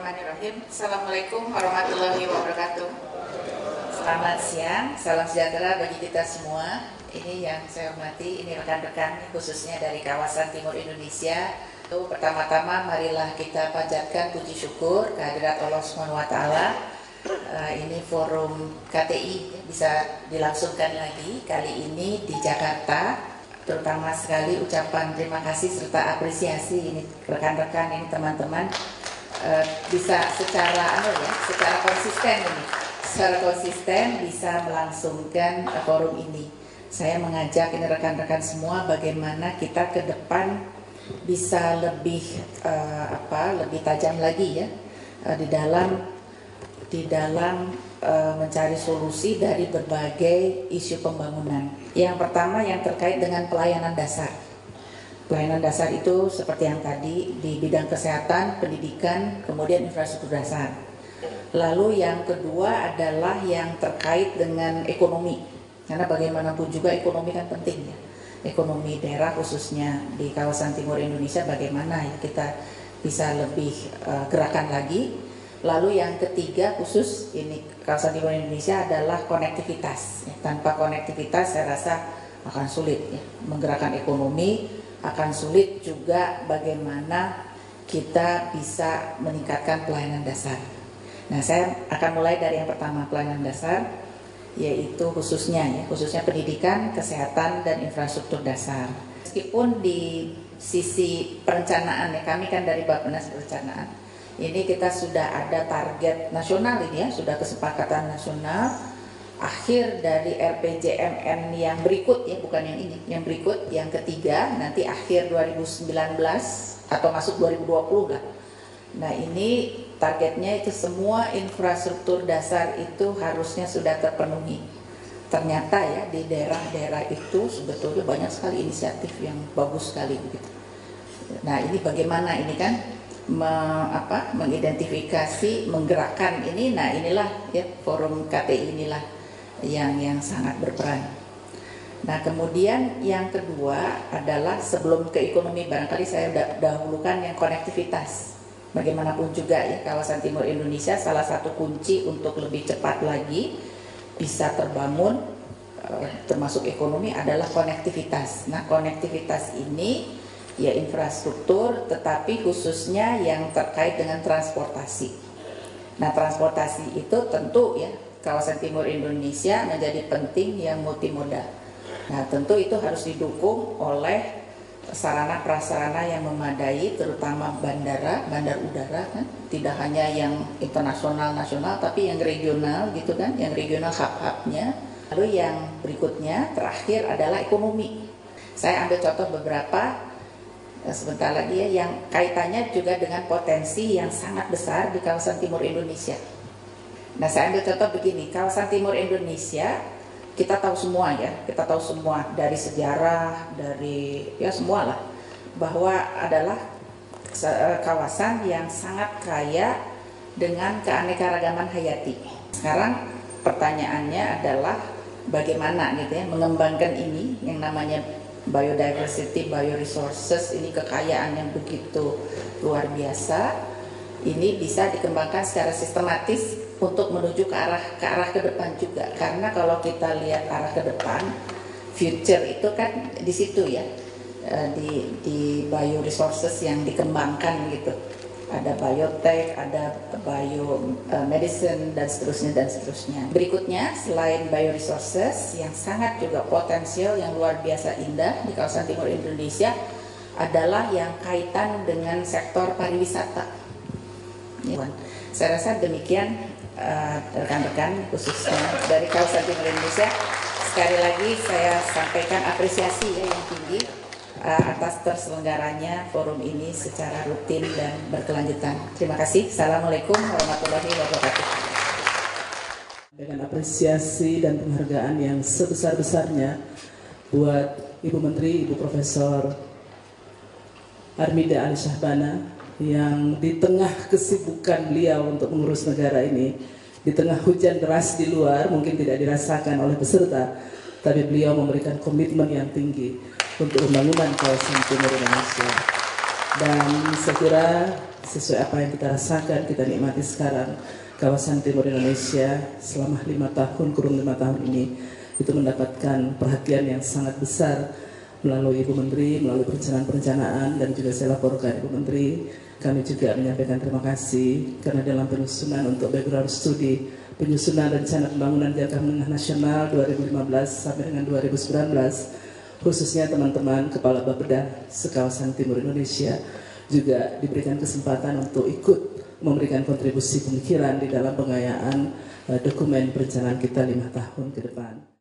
Bismillahirrahmanirrahim. Assalamualaikum warahmatullahi wabarakatuh. Selamat siang, salam sejahtera bagi kita semua. Ini yang saya hormati, ini rekan-rekan khususnya dari kawasan Timur Indonesia. Pertama-tama marilah kita panjatkan puji syukur kehadirat Allah SWT. Ini forum KTI bisa dilangsungkan lagi kali ini di Jakarta. Terutama sekali ucapan terima kasih serta apresiasi ini rekan-rekan, ini teman-teman bisa secara konsisten bisa melangsungkan forum ini. Saya mengajak ini rekan-rekan semua bagaimana kita ke depan bisa lebih tajam lagi ya di dalam mencari solusi dari berbagai isu pembangunan. Yang pertama yang terkait dengan pelayanan dasar. Pelayanan dasar itu seperti yang tadi di bidang kesehatan, pendidikan, kemudian infrastruktur dasar. Lalu yang kedua adalah yang terkait dengan ekonomi. Karena bagaimanapun juga ekonomi kan penting ya. Ekonomi daerah khususnya di kawasan Timur Indonesia bagaimana ya kita bisa lebih gerakan lagi. Lalu yang ketiga khusus ini kawasan Timur Indonesia adalah konektivitas. Tanpa konektivitas saya rasa akan sulit ya menggerakkan ekonomi. Akan sulit juga bagaimana kita bisa meningkatkan pelayanan dasar. Nah, saya akan mulai dari yang pertama, pelayanan dasar, yaitu khususnya pendidikan, kesehatan, dan infrastruktur dasar. Meskipun di sisi perencanaan ya, kami kan dari Bappenas Perencanaan, ini kita sudah ada target nasional ini ya, sudah kesepakatan nasional. Akhir dari RPJMN yang berikut ya, bukan yang ini, yang berikut, yang ketiga nanti akhir 2019 atau masuk 2020 lah. Nah ini targetnya itu semua infrastruktur dasar itu harusnya sudah terpenuhi. Ternyata ya di daerah-daerah itu sebetulnya banyak sekali inisiatif yang bagus sekali gitu. Nah ini bagaimana ini kan mengidentifikasi, menggerakkan ini. Nah inilah ya forum KTI inilah yang sangat berperan. Nah kemudian yang kedua adalah sebelum ke ekonomi, barangkali saya dahulukan yang konektivitas. Bagaimanapun juga ya kawasan Timur Indonesia salah satu kunci untuk lebih cepat lagi bisa terbangun termasuk ekonomi adalah konektivitas. Nah konektivitas ini ya infrastruktur, tetapi khususnya yang terkait dengan transportasi. Nah transportasi itu tentu ya kawasan Timur Indonesia menjadi penting yang multimodal. Nah tentu itu harus didukung oleh sarana prasarana yang memadai, terutama bandar udara kan, tidak hanya yang internasional nasional tapi yang regional gitu kan, yang regional hub-hubnya. Lalu yang berikutnya terakhir adalah ekonomi. Saya ambil contoh beberapa sebentar lagi ya, yang kaitannya juga dengan potensi yang sangat besar di kawasan Timur Indonesia. Nah saya ambil contoh begini, kawasan Timur Indonesia kita tahu semua ya, kita tahu semua dari sejarah, dari ya semua lah, bahwa adalah kawasan yang sangat kaya dengan keanekaragaman hayati. Sekarang pertanyaannya adalah bagaimana gitu ya mengembangkan ini yang namanya biodiversity, bioresources, ini kekayaan yang begitu luar biasa, ini bisa dikembangkan secara sistematis untuk menuju ke arah ke depan juga. Karena kalau kita lihat arah ke depan, future itu kan di situ ya, di bioresources yang dikembangkan gitu. Ada biotech, ada biomedicine dan seterusnya. Berikutnya selain bioresources yang sangat juga potensial yang luar biasa indah di kawasan Timur Indonesia adalah yang kaitan dengan sektor pariwisata. Saya rasa demikian rekan-rekan khususnya dari kawasan Timur Indonesia. Sekali lagi saya sampaikan apresiasi ya yang tinggi atas terselenggaranya forum ini secara rutin dan berkelanjutan. Terima kasih. Assalamualaikum warahmatullahi wabarakatuh. Dengan apresiasi dan penghargaan yang sebesar-besarnya buat Ibu Menteri, Ibu Profesor Armida Ali Syahbana, yang di tengah kesibukan beliau untuk mengurus negara ini, di tengah hujan deras di luar mungkin tidak dirasakan oleh peserta, tapi beliau memberikan komitmen yang tinggi untuk pembangunan kawasan Timur Indonesia. Dan saya kira sesuai apa yang kita rasakan, kita nikmati sekarang, kawasan timur Indonesia selama 5 tahun, kurun 5 tahun ini, itu mendapatkan perhatian yang sangat besar melalui Ibu Menteri, melalui perencanaan-perencanaan, dan juga saya laporkan Ibu Menteri. Kami juga menyampaikan terima kasih karena dalam penyusunan untuk background studi penyusunan rencana pembangunan jangka menengah nasional 2015 sampai dengan 2019, khususnya teman-teman Kepala Bapeda sekawasan Timur Indonesia juga diberikan kesempatan untuk ikut memberikan kontribusi pemikiran di dalam pengayaan dokumen perencanaan kita 5 tahun ke depan.